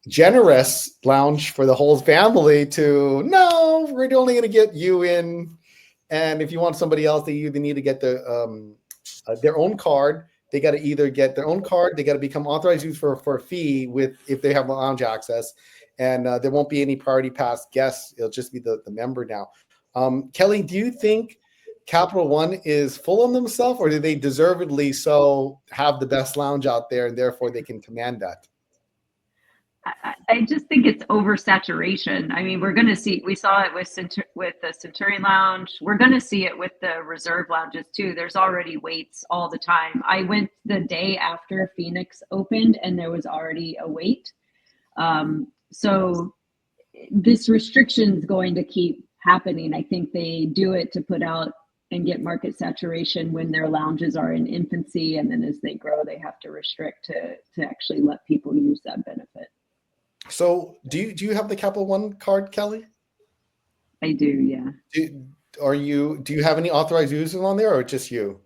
generous lounge for the whole family to, no, we're only going to get you in. And if you want somebody else, they need to get their own card. They got to either get their own card, they got to become authorized use for a fee if they have lounge access. And there won't be any priority pass guests. It'll just be the member now. Kelly, do you think Capital One is full on themselves, or do they deservedly so have the best lounge out there and therefore they can command that? I just think it's oversaturation. I mean, we saw it with the Centurion Lounge. We're going to see it with the reserve lounges too. There's already waits all the time. I went the day after Phoenix opened and there was already a wait. So this restriction is going to keep happening. I think they do it to put out and get market saturation when their lounges are in infancy. And then as they grow, they have to restrict to actually let people use that benefit. So do you have the Capital One card, Kelly? I do, yeah. Do you have any authorized users on there, or just you?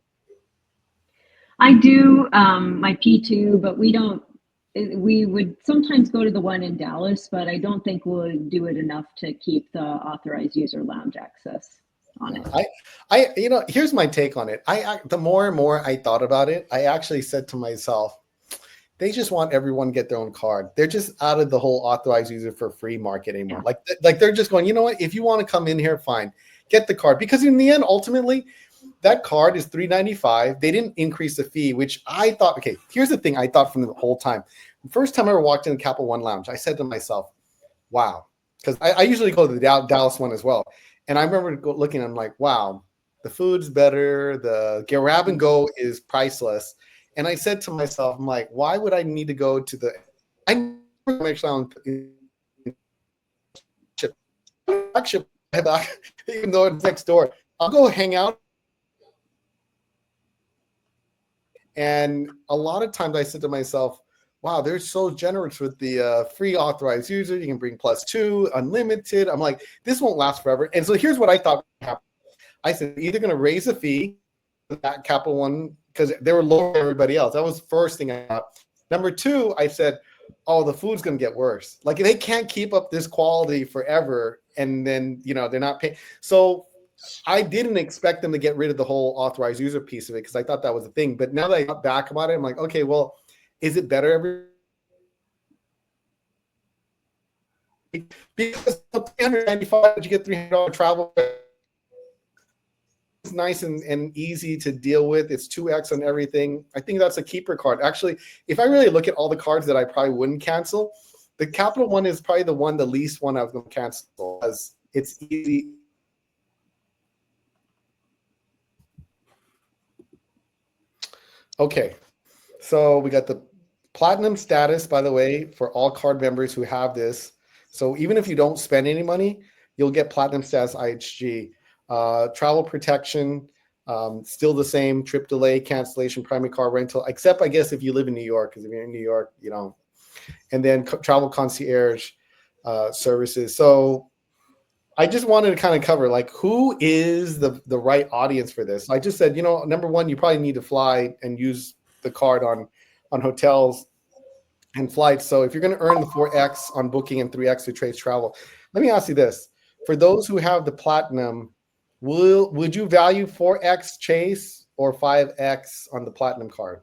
I do, my P2, but we would sometimes go to the one in Dallas, but I don't think we'll do it enough to keep the authorized user lounge access on it. Here's my take on it. The more and more I thought about it, I actually said to myself, they just want everyone to get their own card. They're just out of the whole authorized user for free market anymore. Yeah. Like they're just going, you know what? If you want to come in here, fine, get the card. Because in the end, ultimately, that card is $395. They didn't increase the fee, which I thought, okay, here's the thing I thought from the whole time. The first time I ever walked in the Capital One Lounge, I said to myself, wow, because I usually go to the Dallas one as well. And I remember looking, I'm like, wow, the food's better. The grab and go is priceless. And I said to myself, I'm like, why would I need to go to the even though it's next door? I'll go hang out. And a lot of times I said to myself, wow, they're so generous with the free authorized user. You can bring +2, unlimited. I'm like, this won't last forever. And so here's what I thought happened. I said, either going to raise a fee at Capital One because they were lower than everybody else. That was the first thing I thought. Number two, I said, oh, the food's going to get worse. Like they can't keep up this quality forever. And then, they're not paying. So I didn't expect them to get rid of the whole authorized user piece of it because I thought that was a thing. But now that I got back about it, I'm like, okay, well, is it better every? Because $395, you get $300 travel. It's nice and easy to deal with. It's 2x on everything. I think that's a keeper card. Actually, if I really look at all the cards that I probably wouldn't cancel, the Capital One is probably the least one I was going to cancel because it's easy. Okay, so we got the platinum status, by the way, for all card members who have this. So even if you don't spend any money, you'll get platinum status IHG. Travel protection, still the same, trip delay, cancellation, primary car rental, except I guess if you live in New York, because if you're in New York, you don't. And then travel concierge services. So I just wanted to kind of cover like who is the right audience for this. I just said, number one, you probably need to fly and use the card on hotels and flights. So if you're going to earn the 4x on booking and 3x to trace travel, let me ask you this: for those who have the platinum, would you value 4x chase or 5x on the platinum card?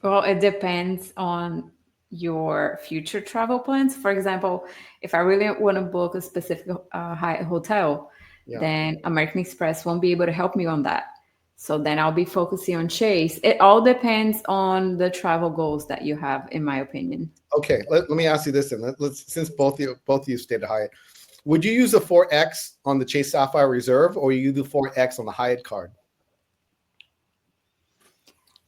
Well, it depends on your future travel plans. For example, if I really want to book a specific Hyatt hotel, then American Express won't be able to help me on that. So then I'll be focusing on Chase. It all depends on the travel goals that you have, in my opinion. Okay, let me ask you this, and since both of you stayed at Hyatt, would you use a 4x on the Chase Sapphire Reserve, or you do 4x on the Hyatt card?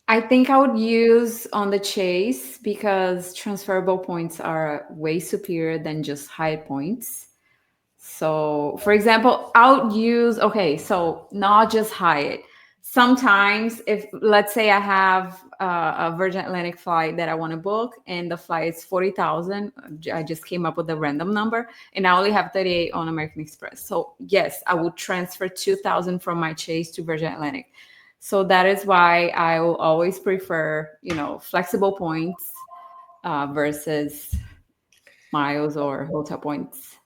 I think I would use on the Chase because transferable points are way superior than just Hyatt points. So, for example, I would use, so not just Hyatt. Sometimes if, let's say I have a Virgin Atlantic flight that I want to book and the flight is 40,000, I just came up with a random number and I only have 38 on American Express. So yes, I would transfer 2,000 from my Chase to Virgin Atlantic. So that is why I will always prefer, flexible points versus miles or hotel points.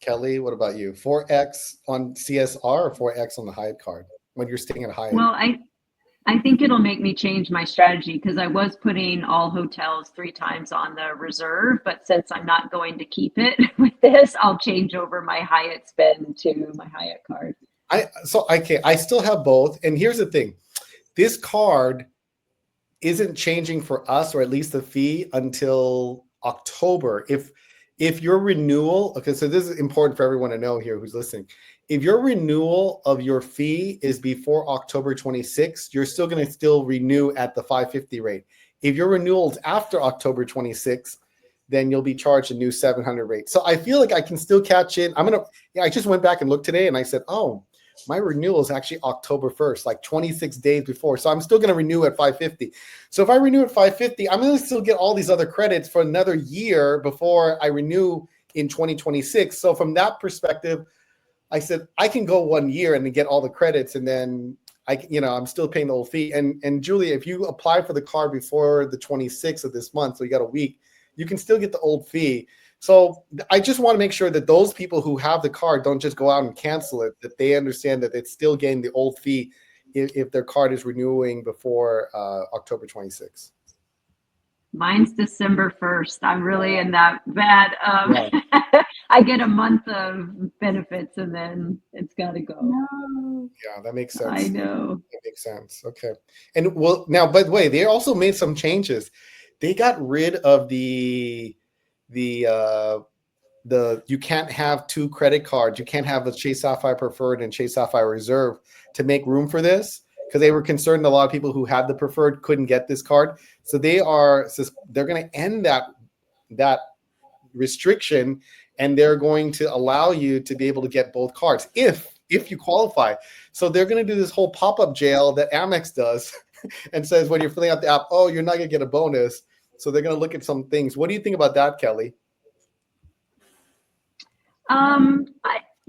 Kelly, what about you? 4x on CSR or 4x on the Hyatt card when you're staying at Hyatt? Well, I think it'll make me change my strategy because I was putting all hotels 3 times on the reserve, but since I'm not going to keep it with this, I'll change over my Hyatt spend to my Hyatt card. I still have both. And here's the thing. This card isn't changing for us, or at least the fee, until October. If your renewal, okay, so this is important for everyone to know here who's listening. If your renewal of your fee is before October 26th, you're still going to renew at the $550 rate. If your renewal is after October 26th, then you'll be charged a new $700 rate. So I feel like I can still catch it. I just went back and looked today and I said, oh, my renewal is actually October 1st, like 26 days before. So I'm still going to renew at $550. So if I renew at $550, I'm going to still get all these other credits for another year before I renew in 2026. So from that perspective, I said, I can go 1 year and then get all the credits. And then I'm still paying the old fee. And Julia, if you apply for the card before the 26th of this month, so you got a week, you can still get the old fee. So I just want to make sure that those people who have the card don't just go out and cancel it, that they understand that it's still getting the old fee if their card is renewing before October 26th. Mine's December 1st. I'm really in that bad. Yeah. I get a month of benefits and then it's got to go. No. Yeah, that makes sense. I know. That makes sense. Okay. And well, now, by the way, they also made some changes. They got rid of the you can't have two credit cards. You can't have a Chase Sapphire Preferred and Chase Sapphire Reserve to make room for this, because they were concerned a lot of people who had the Preferred couldn't get this card. So they're going to end that restriction, and they're going to allow you to be able to get both cards if you qualify. So they're going to do this whole pop-up jail that Amex does and says when you're filling out the app, oh, you're not going to get a bonus. So they're going to look at some things. What do you think about that, Kelly?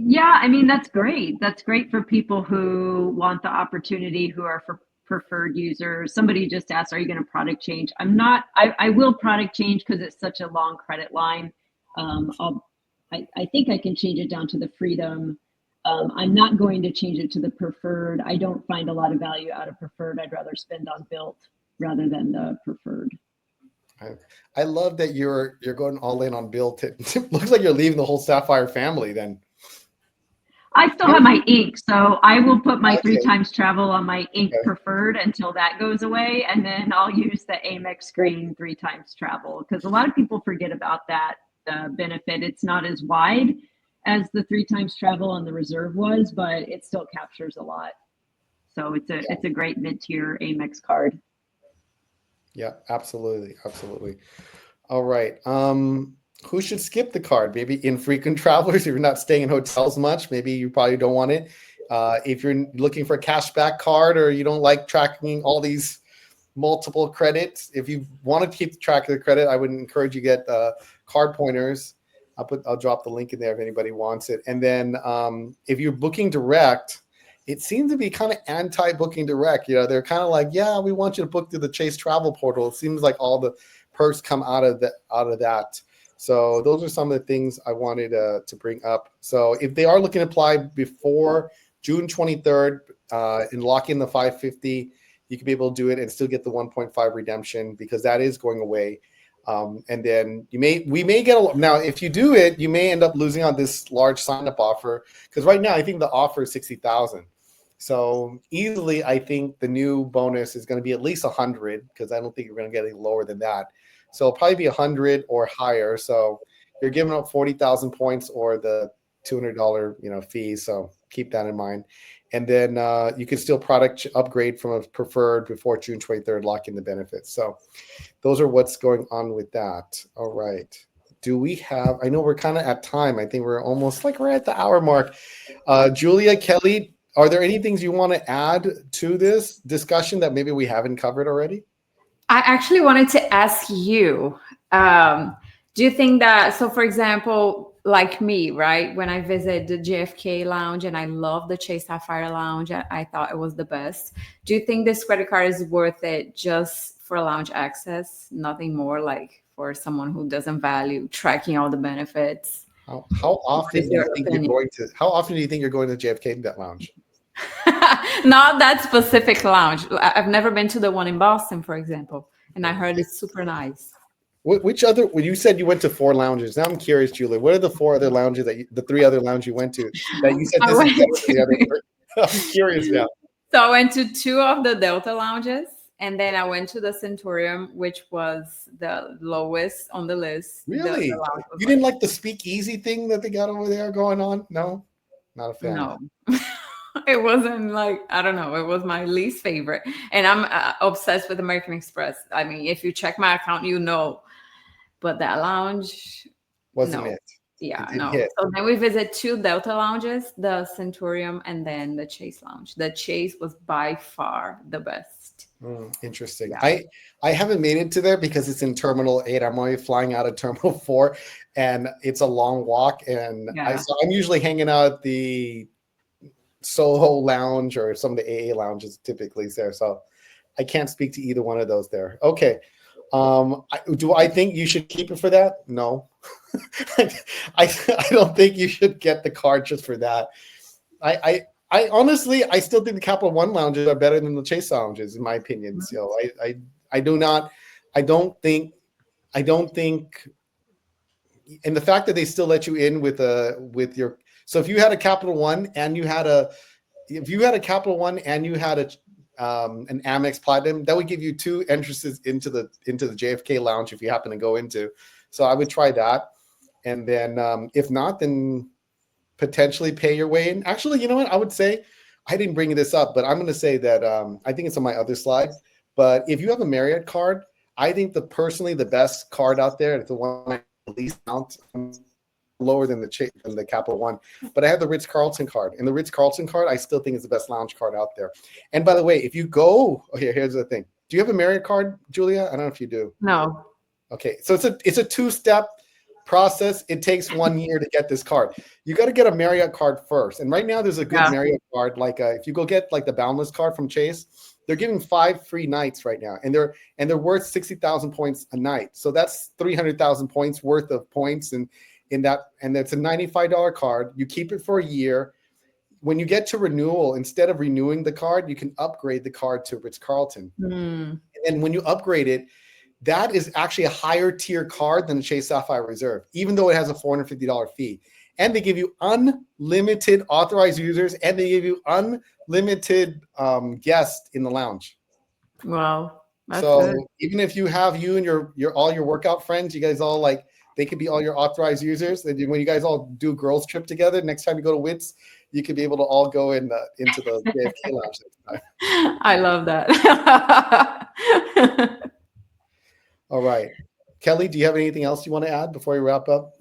Yeah, I mean, that's great. That's great for people who want the opportunity, who are for preferred users. Somebody just asked, are you going to product change? I will product change because it's such a long credit line. I think I can change it down to the Freedom. I'm not going to change it to the Preferred. I don't find a lot of value out of Preferred. I'd rather spend on Built rather than the Preferred. I love that you're going all in on Built. It looks like you're leaving the whole Sapphire family then. I still have my ink, so I will put my 3 times travel on my ink Preferred until that goes away, and then I'll use the Amex Green 3 times travel, because a lot of people forget about that benefit. It's not as wide as the 3 times travel on the Reserve was, but it still captures a lot. So it's a great mid-tier Amex card. Yeah, absolutely. All right. Who should skip the card? Maybe infrequent travelers. If you're not staying in hotels much, maybe you probably don't want it. If you're looking for a cashback card, or you don't like tracking all these multiple credits, if you want to keep track of the credit, I would encourage you to get card pointers. I'll drop the link in there if anybody wants it. And then if you're booking direct, it seems to be kind of anti-booking direct. You know, they're kind of like, yeah, we want you to book through the Chase Travel Portal. It seems like all the perks come out of that. So those are some of the things I wanted to bring up. So if they are looking to apply before June 23rd and lock in the 550, you can be able to do it and still get the 1.5 redemption, because that is going away. And then we may get now, if you do it, you may end up losing on this large sign-up offer, because right now I think the offer is 60,000. So easily, I think the new bonus is going to be at least 100, because I don't think you're going to get any lower than that. So it'll probably be 100 or higher. So you're giving up 40,000 points or the $200 fee. So keep that in mind. And then you can still product upgrade from a Preferred before June 23rd, lock in the benefits. So those are what's going on with that. All right. Do we have, I know we're kind of at time. I think we're almost like we're at the hour mark. Julia, Kelly, are there any things you want to add to this discussion that maybe we haven't covered already? I actually wanted to ask you, do you think that, so for example, like me, right, when I visit the JFK lounge and I love the Chase Sapphire lounge, I thought it was the best. Do you think this credit card is worth it just for lounge access, nothing more, like for someone who doesn't value tracking all the benefits? How often do you think you're going to JFK that lounge? Not that specific lounge. I've never been to the one in Boston, for example, and I heard it's super nice. Which other? When you said you went to 4 lounges, now I'm curious, Julie. What are the 4 other lounges the 3 other lounges you went to that you said this is the other? I'm curious now. So I went to 2 of the Delta lounges, and then I went to the Centurium, which was the lowest on the list. Really? You didn't like the speakeasy thing that they got over there going on? No, not a fan. No. It wasn't like, I don't know, it was my least favorite. And I'm obsessed with American Express. I mean, if you check my account, you know. But that lounge wasn't it? Yeah, no. So then we visit 2 Delta lounges, the Centurium and then the Chase lounge. The Chase was by far the best. Interesting. Yeah. I haven't made it to there because it's in Terminal 8. I'm only flying out of Terminal 4, and it's a long walk. And so I'm usually hanging out at the Soho lounge or some of the AA lounges typically there. So I can't speak to either one of those there. Okay. Do I think you should keep it for that? No. I don't think you should get the card just for that. I honestly, I still think the Capital One lounges are better than the Chase lounges, in my opinion. So I do not, I don't think, and the fact that they still let you in with your, so if you had a Capital One and you had a, if you had a Capital One and you had an Amex Platinum, that would give you 2 entrances into the JFK lounge if you happen to go into. So I would try that. And then if not, then potentially pay your way in. Actually, you know what? I would say, I didn't bring this up, but I'm going to say that I think it's on my other slide. But if you have a Marriott card, I think personally the best card out there, it's the one I least amount lower than the Capital One, but I have the Ritz-Carlton card, and the Ritz-Carlton card I still think is the best lounge card out there. And by the way, if you go, here's the thing. Do you have a Marriott card, Julia? I don't know if you do. No. Okay, so it's a 2-step process. It takes 1 year to get this card. You got to get a Marriott card first. And right now there's a good Marriott card. Like if you go get like the Boundless card from Chase, they're giving 5 free nights right now, and they're worth 60,000 points a night. So that's 300,000 points worth of points, and it's a $95 card. You keep it for a year. When you get to renewal, instead of renewing the card, you can upgrade the card to Ritz-Carlton. And then when you upgrade it, that is actually a higher tier card than the Chase Sapphire Reserve, even though it has a $450 fee. And they give you unlimited authorized users, and they give you unlimited guests in the lounge. Wow. That's so good. Even if you have you and your all your workout friends, you guys all like, they could be all your authorized users. And when you guys all do girls trip together, next time you go to Wits, you could be able to all go into the JFK lounge next time. I love that. All right. Kelly, do you have anything else you want to add before we wrap up?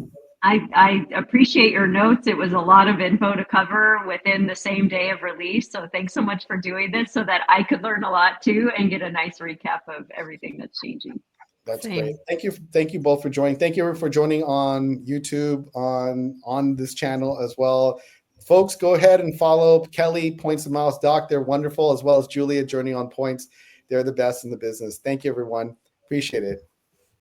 I appreciate your notes. It was a lot of info to cover within the same day of release. So thanks so much for doing this so that I could learn a lot too and get a nice recap of everything that's changing. That's great. Thank you both for joining. Thank you for joining on YouTube, on this channel as well. Folks, go ahead and follow Kelly, Points and Miles Doc. They're wonderful, as well as Julia, Journey on Points. They're the best in the business. Thank you, everyone. Appreciate it.